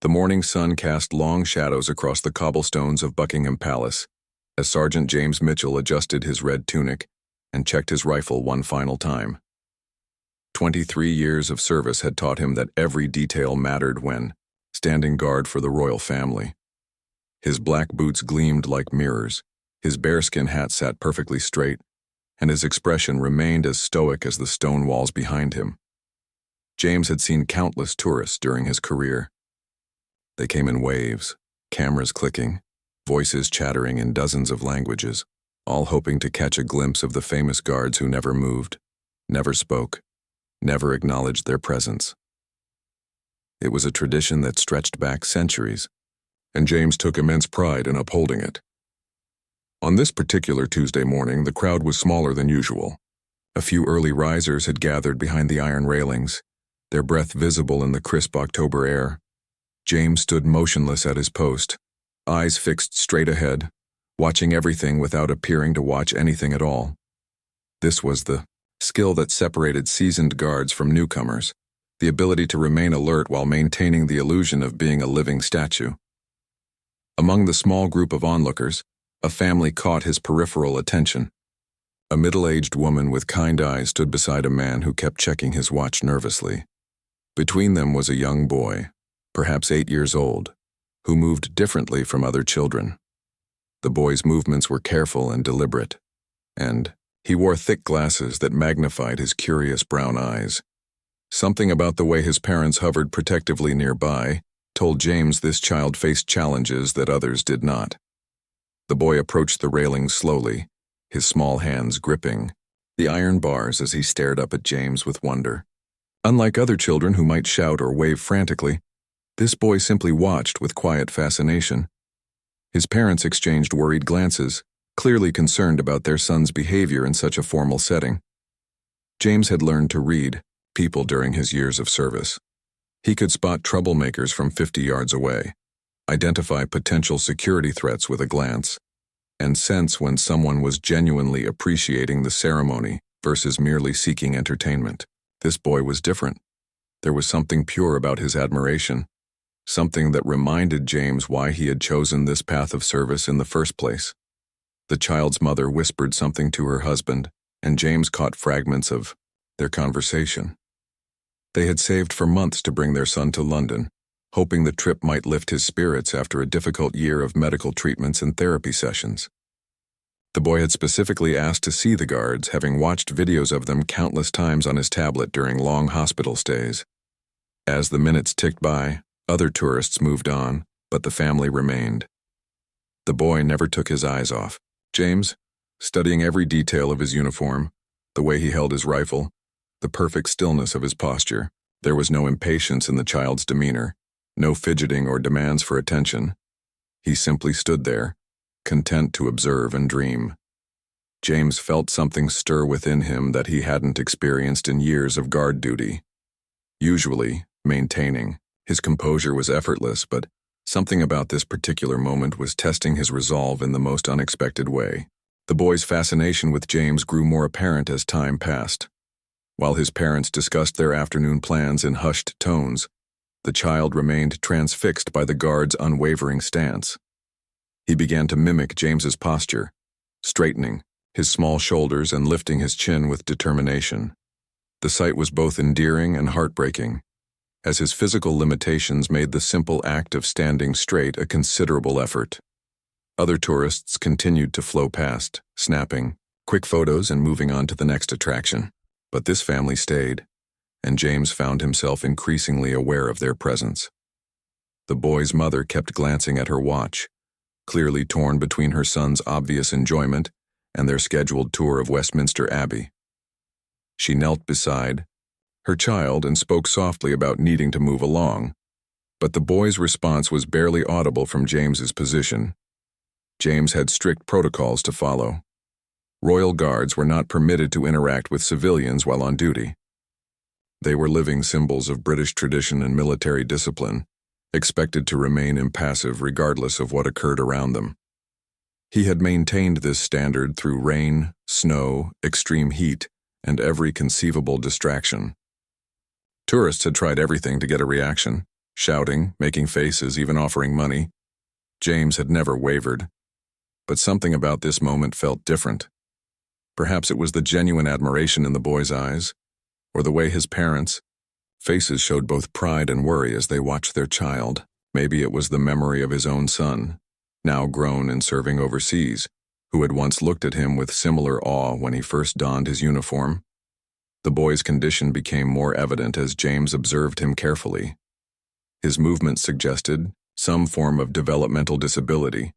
The morning sun cast long shadows across the cobblestones of Buckingham Palace as Sergeant James Mitchell adjusted his red tunic and checked his rifle one final time. 23 years of service had taught him that every detail mattered when standing guard for the royal family. His black boots gleamed like mirrors, his bearskin hat sat perfectly straight, and his expression remained as stoic as the stone walls behind him. James had seen countless tourists during his career. They came in waves, cameras clicking, voices chattering in dozens of languages, all hoping to catch a glimpse of the famous guards who never moved, never spoke, never acknowledged their presence. It was a tradition that stretched back centuries, and James took immense pride in upholding it. On this particular Tuesday morning, the crowd was smaller than usual. A few early risers had gathered behind the iron railings, their breath visible in the crisp October air. James stood motionless at his post, eyes fixed straight ahead, watching everything without appearing to watch anything at all. This was the skill that separated seasoned guards from newcomers, the ability to remain alert while maintaining the illusion of being a living statue. Among the small group of onlookers, a family caught his peripheral attention. A middle-aged woman with kind eyes stood beside a man who kept checking his watch nervously. Between them was a young boy, perhaps 8 years old, who moved differently from other children. The boy's movements were careful and deliberate, and he wore thick glasses that magnified his curious brown eyes. Something about the way his parents hovered protectively nearby told James this child faced challenges that others did not. The boy approached the railing slowly, his small hands gripping the iron bars as he stared up at James with wonder. Unlike other children who might shout or wave frantically, this boy simply watched with quiet fascination. His parents exchanged worried glances, clearly concerned about their son's behavior in such a formal setting. James had learned to read people during his years of service. He could spot troublemakers from 50 yards away, identify potential security threats with a glance, and sense when someone was genuinely appreciating the ceremony versus merely seeking entertainment. This boy was different. There was something pure about his admiration, something that reminded James why he had chosen this path of service in the first place. The child's mother whispered something to her husband, and James caught fragments of their conversation. They had saved for months to bring their son to London, hoping the trip might lift his spirits after a difficult year of medical treatments and therapy sessions. The boy had specifically asked to see the guards, having watched videos of them countless times on his tablet during long hospital stays. As the minutes ticked by, other tourists moved on, but the family remained. The boy never took his eyes off James, studying every detail of his uniform, the way he held his rifle, the perfect stillness of his posture. There was no impatience in the child's demeanor, no fidgeting or demands for attention. He simply stood there, content to observe and dream. James felt something stir within him that he hadn't experienced in years of guard duty. Usually, maintaining his composure was effortless, but something about this particular moment was testing his resolve in the most unexpected way. The boy's fascination with James grew more apparent as time passed. While his parents discussed their afternoon plans in hushed tones, the child remained transfixed by the guard's unwavering stance. He began to mimic James's posture, straightening his small shoulders and lifting his chin with determination. The sight was both endearing and heartbreaking, as his physical limitations made the simple act of standing straight a considerable effort. Other tourists continued to flow past, snapping quick photos and moving on to the next attraction. But this family stayed, and James found himself increasingly aware of their presence. The boy's mother kept glancing at her watch, clearly torn between her son's obvious enjoyment and their scheduled tour of Westminster Abbey. She knelt beside her child and spoke softly about needing to move along, but the boy's response was barely audible from James's position. James had strict protocols to follow. Royal guards were not permitted to interact with civilians while on duty. They were living symbols of British tradition and military discipline, expected to remain impassive regardless of what occurred around them. He had maintained this standard through rain, snow, extreme heat, and every conceivable distraction. Tourists had tried everything to get a reaction, shouting, making faces, even offering money. James had never wavered. But something about this moment felt different. Perhaps it was the genuine admiration in the boy's eyes, or the way his parents' faces showed both pride and worry as they watched their child. Maybe it was the memory of his own son, now grown and serving overseas, who had once looked at him with similar awe when he first donned his uniform. The boy's condition became more evident as James observed him carefully. His movements suggested some form of developmental disability,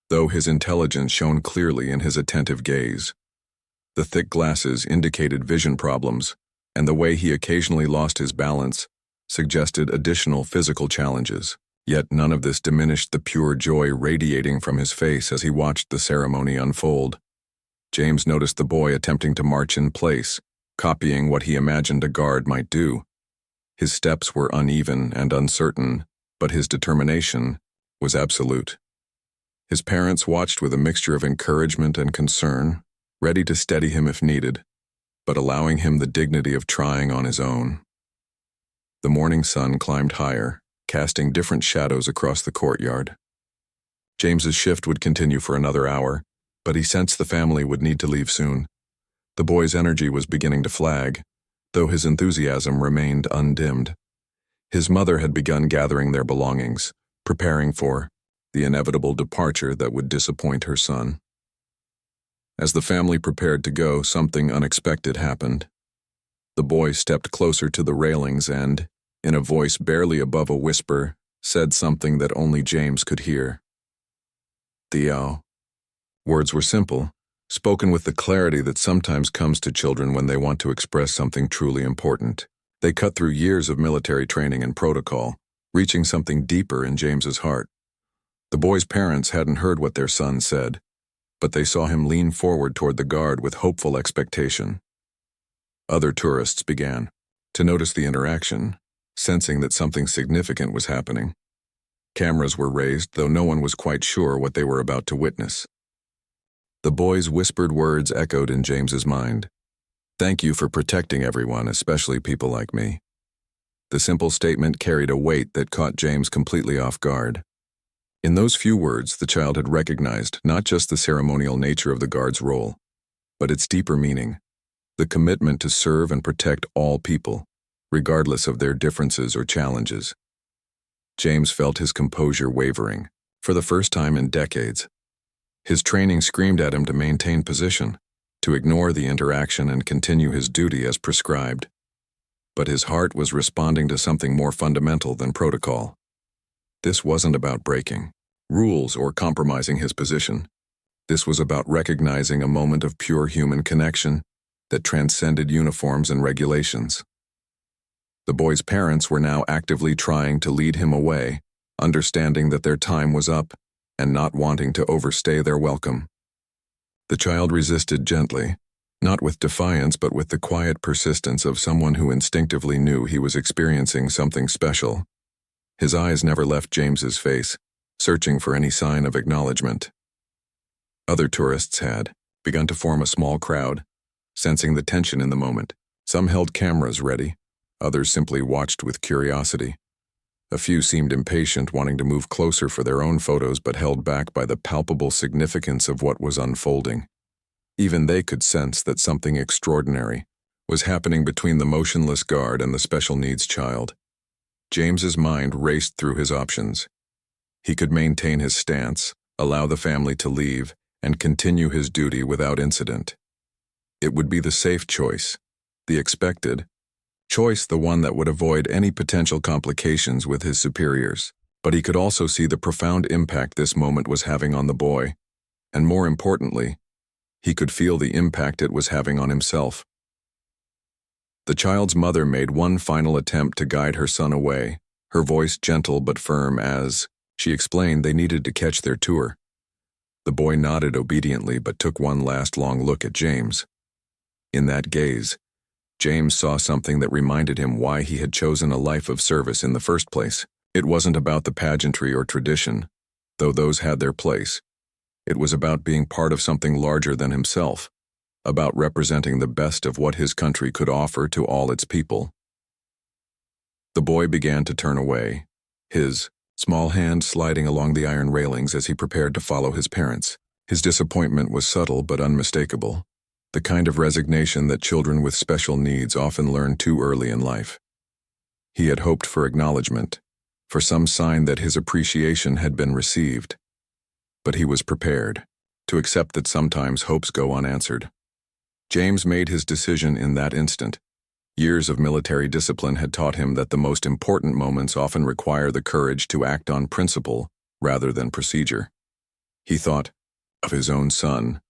though his intelligence shone clearly in his attentive gaze. The thick glasses indicated vision problems, and the way he occasionally lost his balance suggested additional physical challenges. Yet none of this diminished the pure joy radiating from his face as he watched the ceremony unfold. James noticed the boy attempting to march in place, copying what he imagined a guard might do. His steps were uneven and uncertain, but his determination was absolute. His parents watched with a mixture of encouragement and concern, ready to steady him if needed, but allowing him the dignity of trying on his own. The morning sun climbed higher, casting different shadows across the courtyard. James's shift would continue for another hour, but he sensed the family would need to leave soon. The boy's energy was beginning to flag, though his enthusiasm remained undimmed. His mother had begun gathering their belongings, preparing for the inevitable departure that would disappoint her son. As the family prepared to go, something unexpected happened. The boy stepped closer to the railings and, in a voice barely above a whisper, said something that only James could hear. "Theo." Words were simple, spoken with the clarity that sometimes comes to children when they want to express something truly important. They cut through years of military training and protocol, reaching something deeper in James's heart. The boy's parents hadn't heard what their son said, but they saw him lean forward toward the guard with hopeful expectation. Other tourists began to notice the interaction, sensing that something significant was happening. Cameras were raised, though no one was quite sure what they were about to witness. The boy's whispered words echoed in James's mind. "Thank you for protecting everyone, especially people like me." The simple statement carried a weight that caught James completely off guard. In those few words, the child had recognized not just the ceremonial nature of the guard's role, but its deeper meaning, the commitment to serve and protect all people, regardless of their differences or challenges. James felt his composure wavering, for the first time in decades. His training screamed at him to maintain position, to ignore the interaction and continue his duty as prescribed. But his heart was responding to something more fundamental than protocol. This wasn't about breaking rules or compromising his position. This was about recognizing a moment of pure human connection that transcended uniforms and regulations. The boy's parents were now actively trying to lead him away, understanding that their time was up and not wanting to overstay their welcome. The child resisted gently, not with defiance but with the quiet persistence of someone who instinctively knew he was experiencing something special. His eyes never left James's face, searching for any sign of acknowledgement. Other tourists had begun to form a small crowd, sensing the tension in the moment. Some held cameras ready, others simply watched with curiosity. A few seemed impatient, wanting to move closer for their own photos but held back by the palpable significance of what was unfolding. Even they could sense that something extraordinary was happening between the motionless guard and the special needs child. James's mind raced through his options. He could maintain his stance, allow the family to leave, and continue his duty without incident. It would be the safe choice, the expected choice, the one that would avoid any potential complications with his superiors. But he could also see the profound impact this moment was having on the boy, and more importantly, he could feel the impact it was having on himself. The child's mother made one final attempt to guide her son away, her voice gentle but firm as she explained they needed to catch their tour. The boy nodded obediently but took one last long look at James. In that gaze, James saw something that reminded him why he had chosen a life of service in the first place. It wasn't about the pageantry or tradition, though those had their place. It was about being part of something larger than himself, about representing the best of what his country could offer to all its people. The boy began to turn away, his small hand sliding along the iron railings as he prepared to follow his parents. His disappointment was subtle but unmistakable, the kind of resignation that children with special needs often learn too early in life. He had hoped for acknowledgement, for some sign that his appreciation had been received. But he was prepared to accept that sometimes hopes go unanswered. James made his decision in that instant. Years of military discipline had taught him that the most important moments often require the courage to act on principle rather than procedure. He thought of his own son,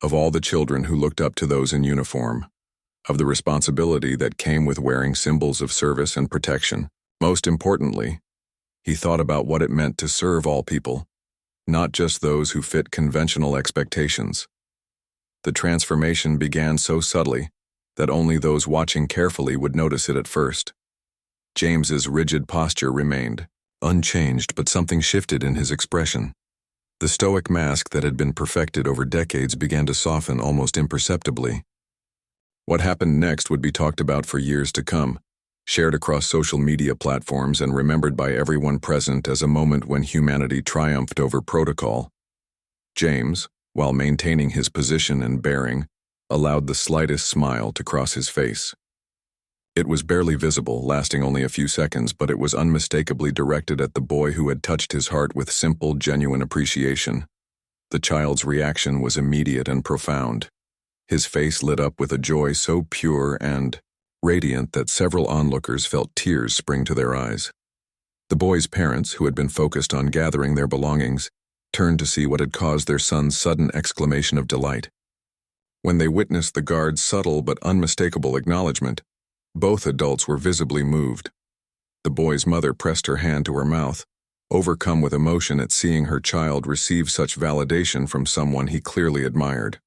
of all the children who looked up to those in uniform, of the responsibility that came with wearing symbols of service and protection. Most importantly, he thought about what it meant to serve all people, not just those who fit conventional expectations. The transformation began so subtly that only those watching carefully would notice it at first. James's rigid posture remained unchanged, but something shifted in his expression. The stoic mask that had been perfected over decades began to soften almost imperceptibly. What happened next would be talked about for years to come, shared across social media platforms and remembered by everyone present as a moment when humanity triumphed over protocol. James, while maintaining his position and bearing, allowed the slightest smile to cross his face. It was barely visible, lasting only a few seconds, but it was unmistakably directed at the boy who had touched his heart with simple, genuine appreciation. The child's reaction was immediate and profound. His face lit up with a joy so pure and radiant that several onlookers felt tears spring to their eyes. The boy's parents, who had been focused on gathering their belongings, turned to see what had caused their son's sudden exclamation of delight. When they witnessed the guard's subtle but unmistakable acknowledgement, both adults were visibly moved. The boy's mother pressed her hand to her mouth, overcome with emotion at seeing her child receive such validation from someone he clearly admired.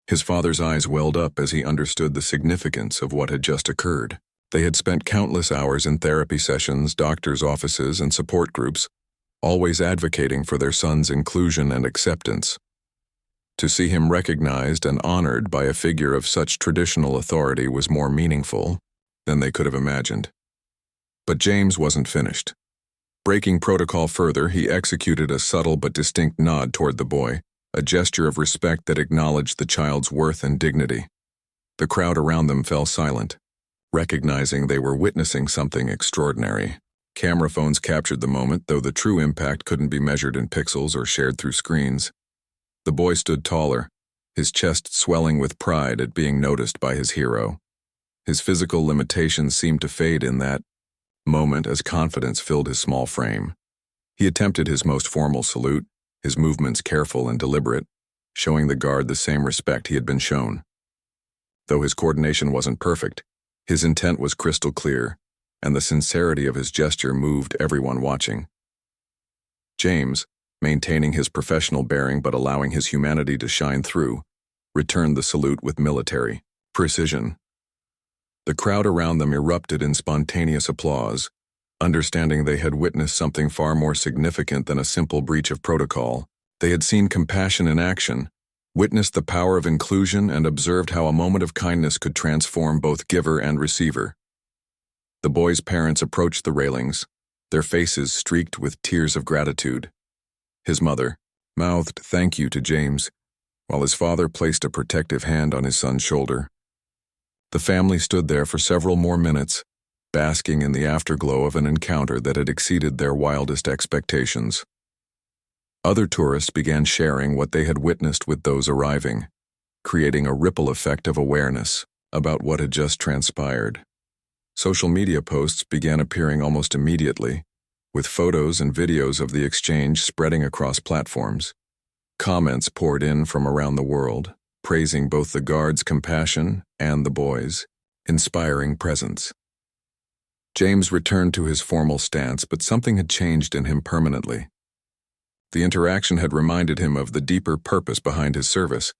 His father's eyes welled up as he understood the significance of what had just occurred. They had spent countless hours in therapy sessions, doctors' offices, and support groups, always advocating for their son's inclusion and acceptance. To see him recognized and honored by a figure of such traditional authority was more meaningful than they could have imagined. But James wasn't finished. Breaking protocol further, he executed a subtle but distinct nod toward the boy, a gesture of respect that acknowledged the child's worth and dignity. The crowd around them fell silent, recognizing they were witnessing something extraordinary. Camera phones captured the moment, though the true impact couldn't be measured in pixels or shared through screens. The boy stood taller, his chest swelling with pride at being noticed by his hero. His physical limitations seemed to fade in that moment as confidence filled his small frame. He attempted his most formal salute, his movements careful and deliberate, showing the guard the same respect he had been shown. Though his coordination wasn't perfect, his intent was crystal clear, and the sincerity of his gesture moved everyone watching. James, maintaining his professional bearing but allowing his humanity to shine through, returned the salute with military precision. The crowd around them erupted in spontaneous applause, understanding they had witnessed something far more significant than a simple breach of protocol. They had seen compassion in action, witnessed the power of inclusion, and observed how a moment of kindness could transform both giver and receiver. The boy's parents approached the railings, their faces streaked with tears of gratitude. His mother mouthed thank you to James, while his father placed a protective hand on his son's shoulder. The family stood there for several more minutes, basking in the afterglow of an encounter that had exceeded their wildest expectations. Other tourists began sharing what they had witnessed with those arriving, creating a ripple effect of awareness about what had just transpired. Social media posts began appearing almost immediately, with photos and videos of the exchange spreading across platforms. Comments poured in from around the world, praising both the guard's compassion and the boy's inspiring presence. James returned to his formal stance, but something had changed in him permanently. The interaction had reminded him of the deeper purpose behind his service,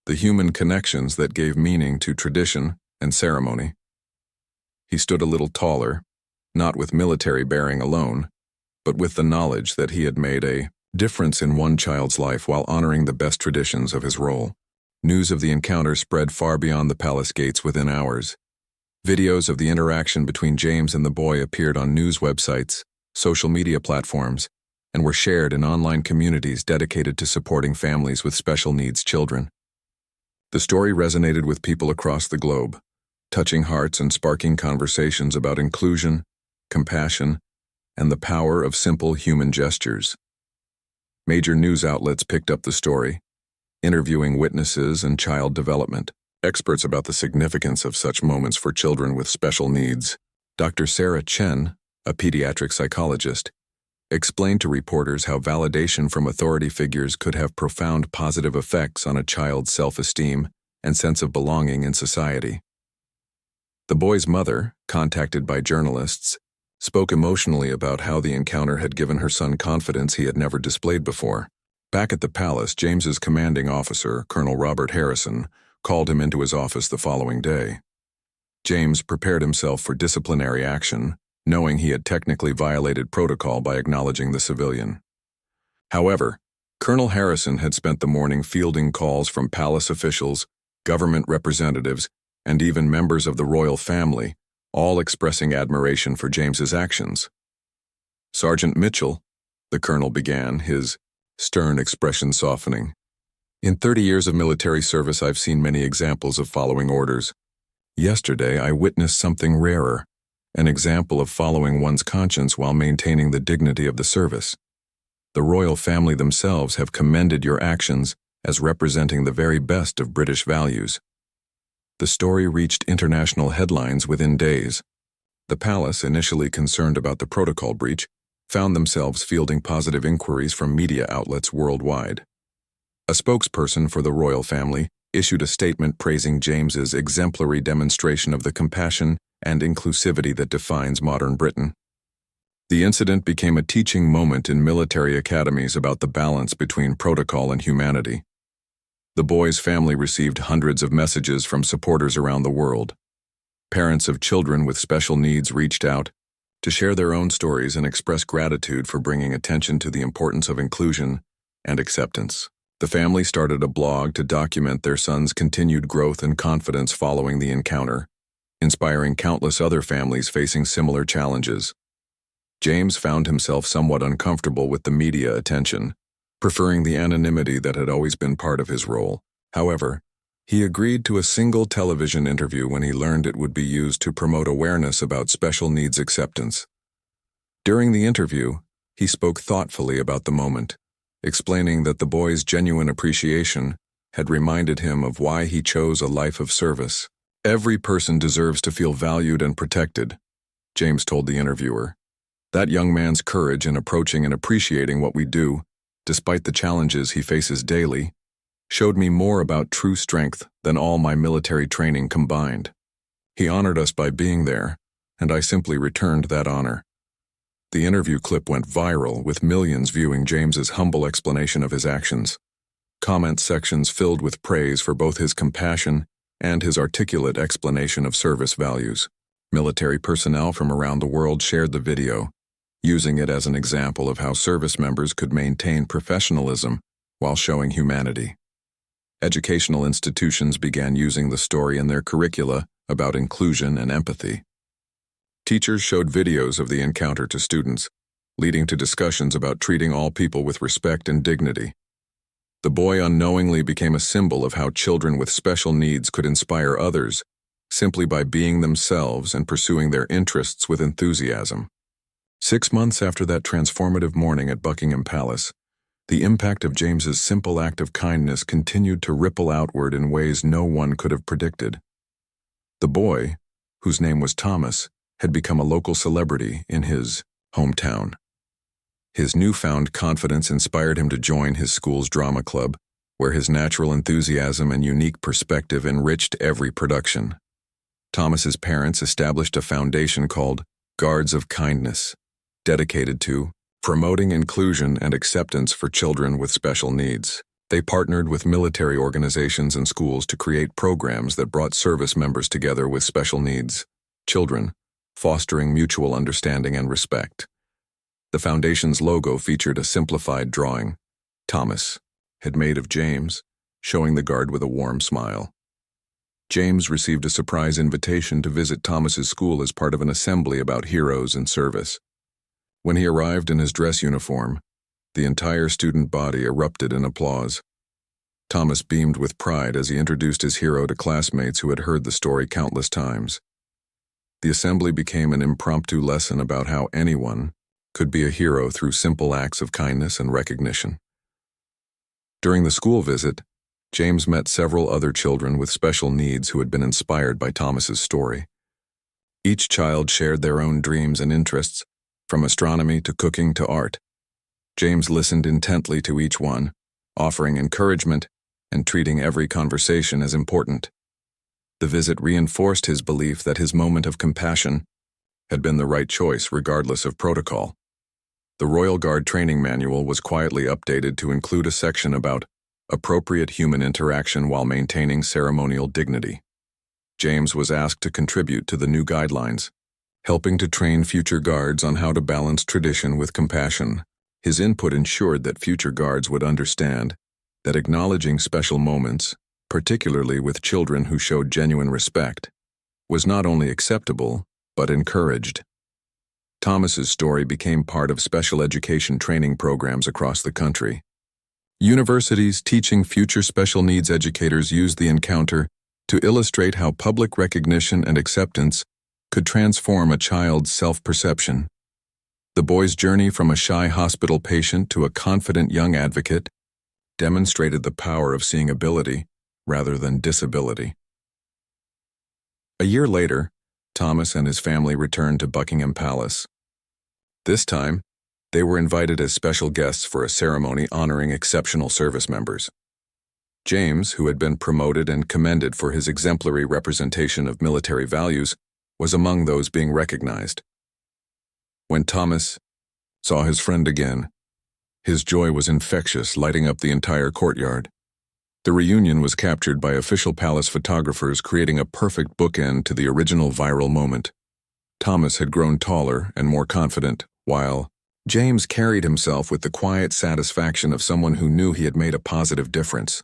the human connections that gave meaning to tradition and ceremony. He stood a little taller, not with military bearing alone, but with the knowledge that he had made a difference in one child's life while honoring the best traditions of his role. News of the encounter spread far beyond the palace gates within hours. Videos of the interaction between James and the boy appeared on news websites, social media platforms, and were shared in online communities dedicated to supporting families with special needs children. The story resonated with people across the globe, touching hearts and sparking conversations about inclusion, compassion, and the power of simple human gestures. Major news outlets picked up the story, interviewing witnesses and child development experts about the significance of such moments for children with special needs. Dr. Sarah Chen, a pediatric psychologist, explained to reporters how validation from authority figures could have profound positive effects on a child's self-esteem and sense of belonging in society. The boy's mother, contacted by journalists, spoke emotionally about how the encounter had given her son confidence he had never displayed before. Back at the palace, James's commanding officer, Colonel Robert Harrison, called him into his office the following day. James prepared himself for disciplinary action, knowing he had technically violated protocol by acknowledging the civilian. However, Colonel Harrison had spent the morning fielding calls from palace officials, government representatives, and even members of the royal family, all expressing admiration for James's actions. "Sergeant Mitchell," the colonel began, his stern expression softening. "In 30 years of military service, I've seen many examples of following orders. Yesterday, I witnessed something rarer, an example of following one's conscience while maintaining the dignity of the service. The royal family themselves have commended your actions as representing the very best of British values." The story reached international headlines within days. The palace, initially concerned about the protocol breach, found themselves fielding positive inquiries from media outlets worldwide. A spokesperson for the royal family issued a statement praising James's exemplary demonstration of the compassion and inclusivity that defines modern Britain. The incident became a teaching moment in military academies about the balance between protocol and humanity. The boy's family received hundreds of messages from supporters around the world. Parents of children with special needs reached out to share their own stories and express gratitude for bringing attention to the importance of inclusion and acceptance. The family started a blog to document their son's continued growth and confidence following the encounter, inspiring countless other families facing similar challenges. James found himself somewhat uncomfortable with the media attention, preferring the anonymity that had always been part of his role. However, he agreed to a single television interview when he learned it would be used to promote awareness about special needs acceptance. During the interview, he spoke thoughtfully about the moment, explaining that the boy's genuine appreciation had reminded him of why he chose a life of service. "Every person deserves to feel valued and protected," James told the interviewer. "That young man's courage in approaching and appreciating what we do, despite the challenges he faces daily, showed me more about true strength than all my military training combined. He honored us by being there, and I simply returned that honor." The interview clip went viral, with millions viewing James's humble explanation of his actions. Comment sections filled with praise for both his compassion and his articulate explanation of service values. Military personnel from around the world shared the video, using it as an example of how service members could maintain professionalism while showing humanity. Educational institutions began using the story in their curricula about inclusion and empathy. Teachers showed videos of the encounter to students, leading to discussions about treating all people with respect and dignity. The boy unknowingly became a symbol of how children with special needs could inspire others simply by being themselves and pursuing their interests with enthusiasm. 6 months after that transformative morning at Buckingham Palace, the impact of James's simple act of kindness continued to ripple outward in ways no one could have predicted. The boy, whose name was Thomas, had become a local celebrity in his hometown. His newfound confidence inspired him to join his school's drama club, where his natural enthusiasm and unique perspective enriched every production. Thomas's parents established a foundation called Guards of Kindness, dedicated to promoting inclusion and acceptance for children with special needs. They partnered with military organizations and schools to create programs that brought service members together with special needs children, fostering mutual understanding and respect. The foundation's logo featured a simplified drawing Thomas had made of James, showing the guard with a warm smile. James received a surprise invitation to visit Thomas's school as part of an assembly about heroes and service. When he arrived in his dress uniform, the entire student body erupted in applause. Thomas beamed with pride as he introduced his hero to classmates who had heard the story countless times. The assembly became an impromptu lesson about how anyone could be a hero through simple acts of kindness and recognition. During the school visit, James met several other children with special needs who had been inspired by Thomas's story. Each child shared their own dreams and interests, from astronomy to cooking to art. James listened intently to each one, offering encouragement and treating every conversation as important. The visit reinforced his belief that his moment of compassion had been the right choice regardless of protocol. The Royal Guard training manual was quietly updated to include a section about appropriate human interaction while maintaining ceremonial dignity. James was asked to contribute to the new guidelines, helping to train future guards on how to balance tradition with compassion. His input ensured that future guards would understand that acknowledging special moments, particularly with children who showed genuine respect, was not only acceptable, but encouraged. Thomas's story became part of special education training programs across the country. Universities teaching future special needs educators used the encounter to illustrate how public recognition and acceptance could transform a child's self-perception. The boy's journey from a shy hospital patient to a confident young advocate demonstrated the power of seeing ability rather than disability. A year later, Thomas and his family returned to Buckingham Palace. This time, they were invited as special guests for a ceremony honoring exceptional service members. James, who had been promoted and commended for his exemplary representation of military values, was among those being recognized. When Thomas saw his friend again, his joy was infectious, lighting up the entire courtyard. The reunion was captured by official palace photographers, creating a perfect bookend to the original viral moment. Thomas had grown taller and more confident, while James carried himself with the quiet satisfaction of someone who knew he had made a positive difference.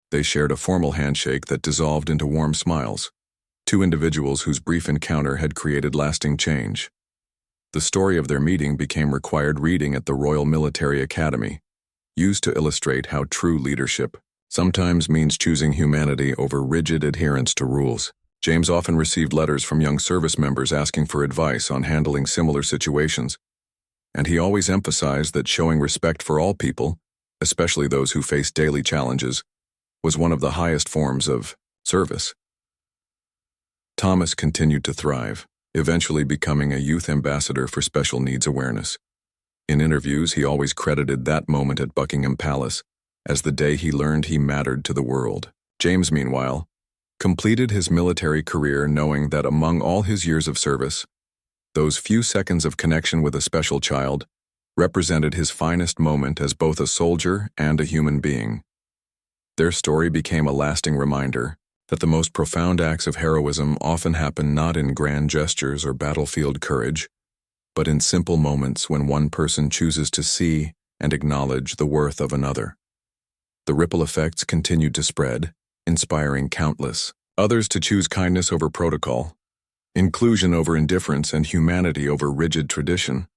They shared a formal handshake that dissolved into warm smiles, two individuals whose brief encounter had created lasting change. The story of their meeting became required reading at the Royal Military Academy, used to illustrate how true leadership sometimes means choosing humanity over rigid adherence to rules. James often received letters from young service members asking for advice on handling similar situations, and he always emphasized that showing respect for all people, especially those who face daily challenges, was one of the highest forms of service. Thomas continued to thrive, eventually becoming a youth ambassador for special needs awareness. In interviews, he always credited that moment at Buckingham Palace as the day he learned he mattered to the world. James, meanwhile, completed his military career knowing that among all his years of service, those few seconds of connection with a special child represented his finest moment as both a soldier and a human being. Their story became a lasting reminder that the most profound acts of heroism often happen not in grand gestures or battlefield courage, but in simple moments when one person chooses to see and acknowledge the worth of another. The ripple effects continued to spread, inspiring countless others to choose kindness over protocol, inclusion over indifference, and humanity over rigid tradition.